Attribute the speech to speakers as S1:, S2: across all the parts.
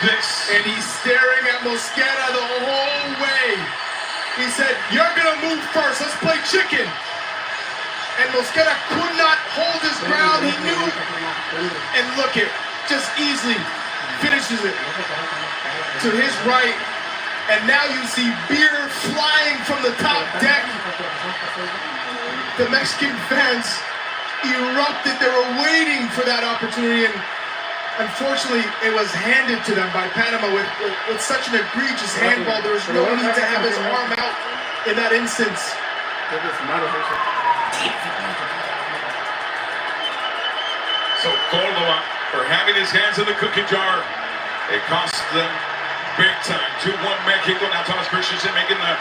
S1: this.
S2: And he's staring at Mosquera the whole way. He said, "You're gonna move first, let's play chicken." And Mosquera could not hold his ground, he knew. And look it, just easily finishes it to his right. And now you see beer flying from the top deck. The Mexican fans erupted, they were waiting for that opportunity, and unfortunately it was handed to them by Panama with such an egregious handball. There was no need to have his arm out in that instance.
S1: So Córdoba, for having his hands in the cookie jar, it cost them big time. 2-1 Mexico. Now Thomas Christensen making a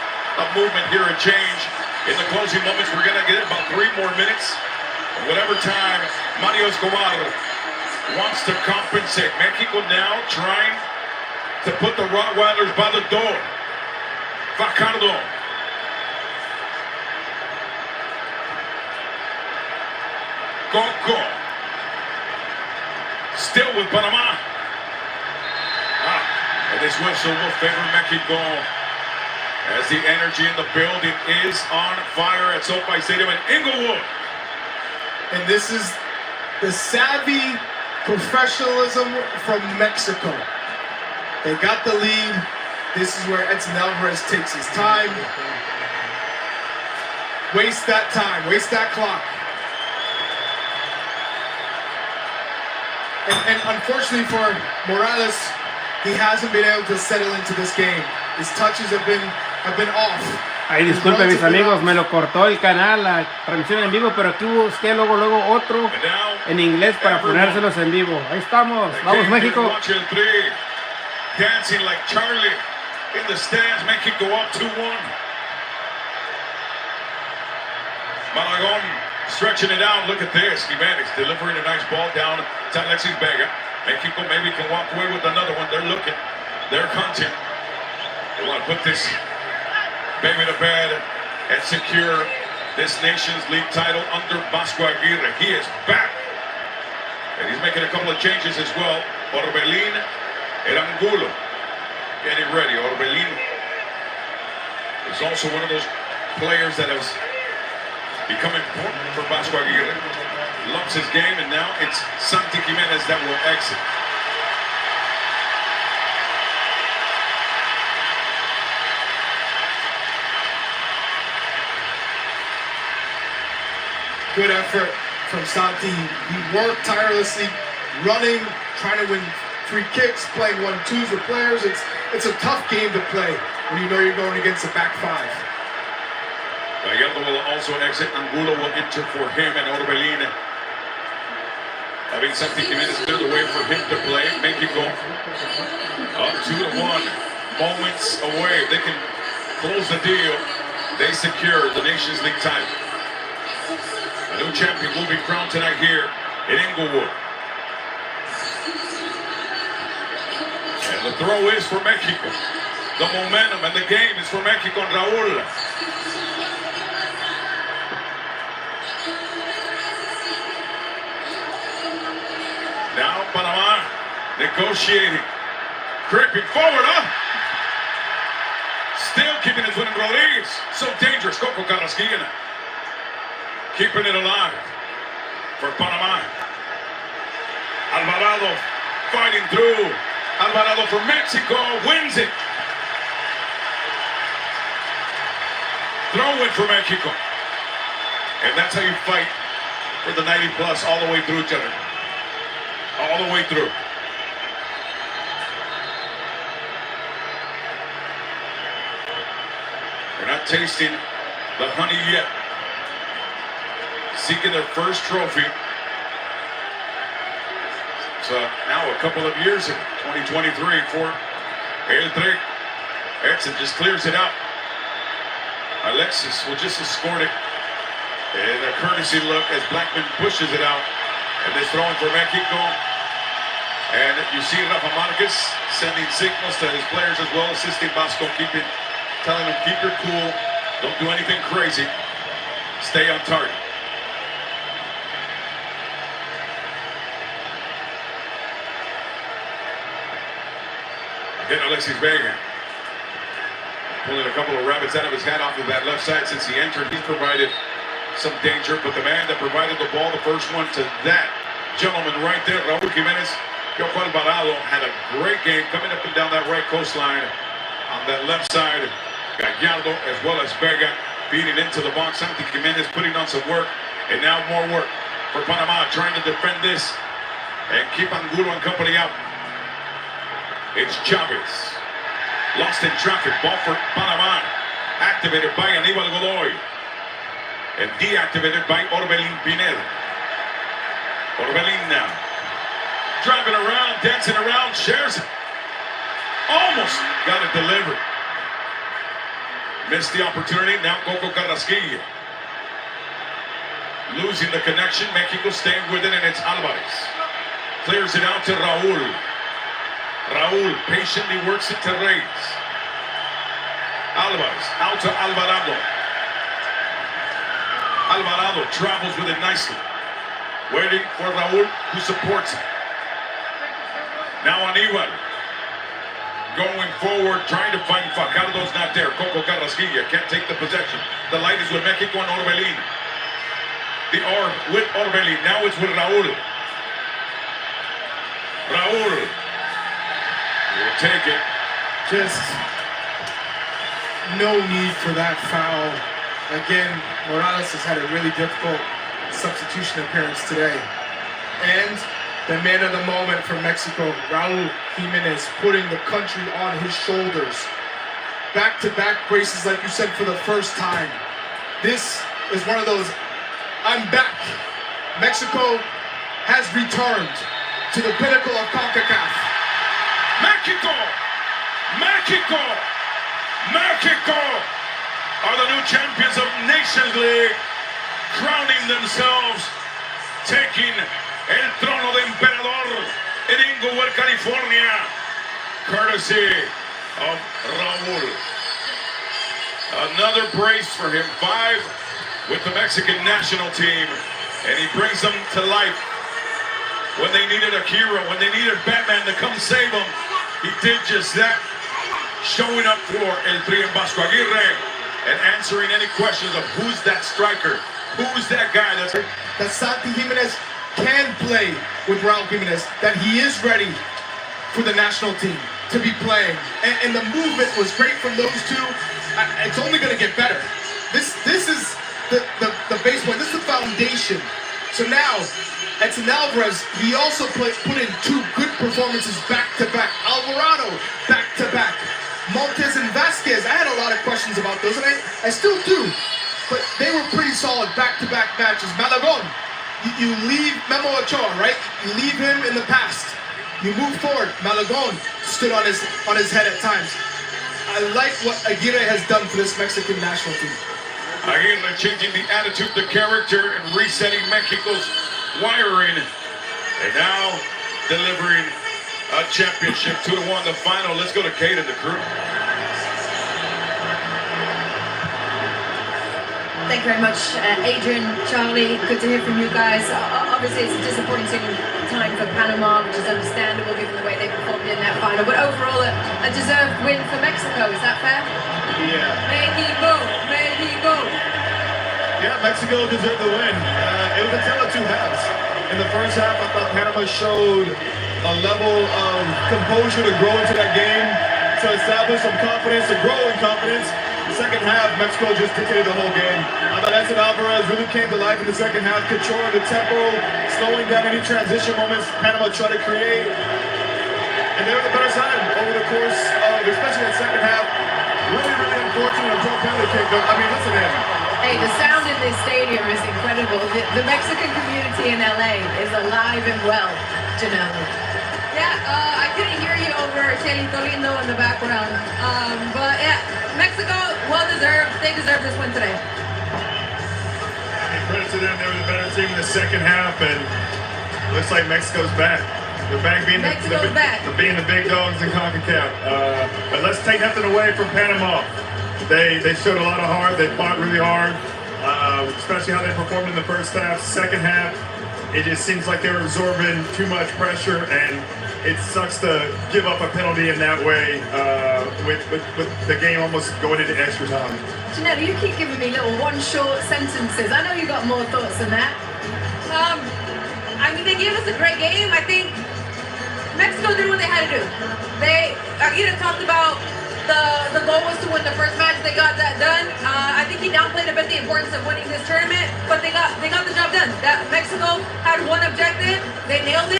S1: movement here and change. In the closing moments, we're going to get about 3 more minutes. Whatever time Mario Escobar wants to compensate. Mexico now trying to put the Rottweilers by the door. Fajardo. Coco. Still with Panama. And this whistle will favor Mexico as the energy in the building is on fire at SoFi Stadium in Inglewood.
S2: And this is the savvy professionalism from Mexico. They got the lead. This is where Edson Alvarez takes his time. Waste that time, waste that clock. And unfortunately for Morales, he hasn't been able to settle into this game. His touches have been off.
S3: Ay, disculpe mis amigos, me lo cortó el canal, la transmisión en vivo, pero aquí busqué luego otro en inglés para ponérselos en vivo. Ahí estamos, vamos México.
S1: Dancing like Charlie in the stands, Mexico up 2-1. Malagón stretching it out. Look at this. Jimenez delivering a nice ball down to Alexis Vega. Mexico maybe can walk away with another one. They're looking. They're hunting. They want to put this baby to bed and secure this Nations League title under Vasco Aguirre. He is back. And he's making a couple of changes as well. Orbelín and Angulo getting ready. Orbelín is also one of those players that has become important for Vasco Aguirre. Loves his game, and now it's Santi Jimenez that will exit.
S2: Good effort from Santi. He worked tirelessly, running, trying to win free kicks, playing 1-2s with players. It's a tough game to play when you know you're going against a back five.
S1: Gallardo will also exit. Angulo will enter for him, and Orbelín having Santi Jimenez clear the way for him to play. Mexico up 2-1. Moments away. If they can close the deal, they secure the Nations League title. A new champion will be crowned tonight here in Inglewood. And the throw is for Mexico. The momentum and the game is for Mexico and Raúl. Now Panama negotiating, creeping forward, Still keeping it with Rodriguez. So dangerous, Coco Carrasquilla. Keeping it alive for Panama. Alvarado fighting through. Alvarado for Mexico wins it. Throw in for Mexico. And that's how you fight for the 90 plus all the way through each other. All the way through. They're not tasting the honey yet. Seeking their first trophy. So now a couple of years in 2023 for El Tri. Edson just clears it out. Alexis will just escort it. And a courtesy look as Blackman pushes it out. And this throwing for Mexico. And you see Rafa Marquez sending signals to his players as well, assisting Vasco, telling them keep your cool, don't do anything crazy, stay on target. Again, Alexis Vega. Pulling a couple of rabbits out of his hat off of that left side since he entered. He's provided some danger, but the man that provided the ball, the first one to that gentleman right there, Raul Jimenez. Yoko Alvarado had a great game coming up and down that right coastline. On that left side, Gallardo as well as Vega feeding into the box. Santi Jimenez putting on some work, and now more work for Panama trying to defend this and keep Angulo and company out. It's Chavez. Lost in traffic, ball for Panama. Activated by Aníbal Godoy. And deactivated by Orbelín Pineda. Orbelín now. Driving around, dancing around, shares it. Almost got it delivered. Missed the opportunity, now Coco Carrasquilla. Losing the connection, Mexico staying with it, and it's Alvarez. Clears it out to Raúl. Raúl patiently works it to Reyes. Alvarez out to Alvarado. Alvarado travels with it nicely. Waiting for Raúl, who supports him. Now Aníbal. Going forward, trying to find Fajardo's not there. Coco Carrasquilla can't take the possession. The light is with Mexico and Orbelín. The orb with Orbelín. Now it's with Raúl. Raúl. We'll take it.
S2: Just no need for that foul. Again, Morales has had a really difficult substitution appearance today. And the man of the moment for Mexico, Raúl Jimenez, putting the country on his shoulders. Back-to-back braces, like you said, for the first time. This is one of those, I'm back. Mexico has returned to the pinnacle of CONCACAF.
S1: Mexico! Mexico! Mexico are the new champions of Nations League, crowning themselves, taking el trono de emperador in Inglewood, California, courtesy of Raúl. Another brace for him, 5 with the Mexican national team, and he brings them to life. When they needed a hero, when they needed Batman to come save them, he did just that, showing up for El Tri and Vasco Aguirre and answering any questions of who's that striker, who's that guy
S2: that Santi Jimenez can play with Raúl Jimenez, that he is ready for the national team to be playing. And the movement was great from those two. It's only going to get better. This is the base point. This is the foundation. So now, Edson Alvarez, he also put in 2 good performances back-to-back. Alvarado, back-to-back. Montes and Vasquez, I had a lot of questions about those, and I still do. But they were pretty solid back-to-back matches. Malagón, you leave Memo Ochoa, right? You leave him in the past. You move forward. Malagón stood on his head at times. I like what Aguirre has done for this Mexican national team.
S1: Aguirre changing the attitude, the character, and resetting Mexico's wiring. And now delivering a championship 2-1, the final. Let's go to Kate and the crew.
S4: Thank you very much, Adrian, Charlie. Good to hear from you guys. Obviously, it's a disappointing time for Panama, which is understandable given the way they performed in that final. But overall, a deserved win for Mexico. Is that fair?
S5: Yeah.
S4: Mexico, Mexico.
S5: Yeah, Mexico deserved the win. It was a tale of 2 halves. In the first half, I thought Panama showed a level of composure to grow into that game, to establish some confidence, to grow in confidence. Second half, Mexico just dictated the whole game. I thought Edson Alvarez really came to life in the second half, controlling the tempo, slowing down any transition moments Panama tried to create. And they were the better side over the course of, especially that second half. Really, really unfortunate until penalty kick. I mean, listen, man.
S4: Hey, the sound in this stadium is incredible. The Mexican community in LA is alive and well, Janelle.
S6: Yeah, I couldn't hear you over Chelito Lindo in the background. But yeah, Mexico, well deserved. They deserve this win today.
S5: And credit to them, they were the better team in the second half, and looks like Mexico's back. They're back being being the big dogs in CONCACAF. But let's take nothing away from Panama. They showed a lot of heart. They fought really hard, especially how they performed in the first half. Second half, it just seems like they were absorbing too much pressure, and it sucks to give up a penalty in that way with the game almost going into extra time.
S4: Janelle, you keep giving me little one short sentences. I know you got more thoughts than that.
S6: I mean, they gave us a great game. I think Mexico did what they had to do. Aguirre talked about the goal was to win the first match. They got that done. I think he downplayed a bit the importance of winning this tournament, but they got the job done. That Mexico had one objective. They nailed it.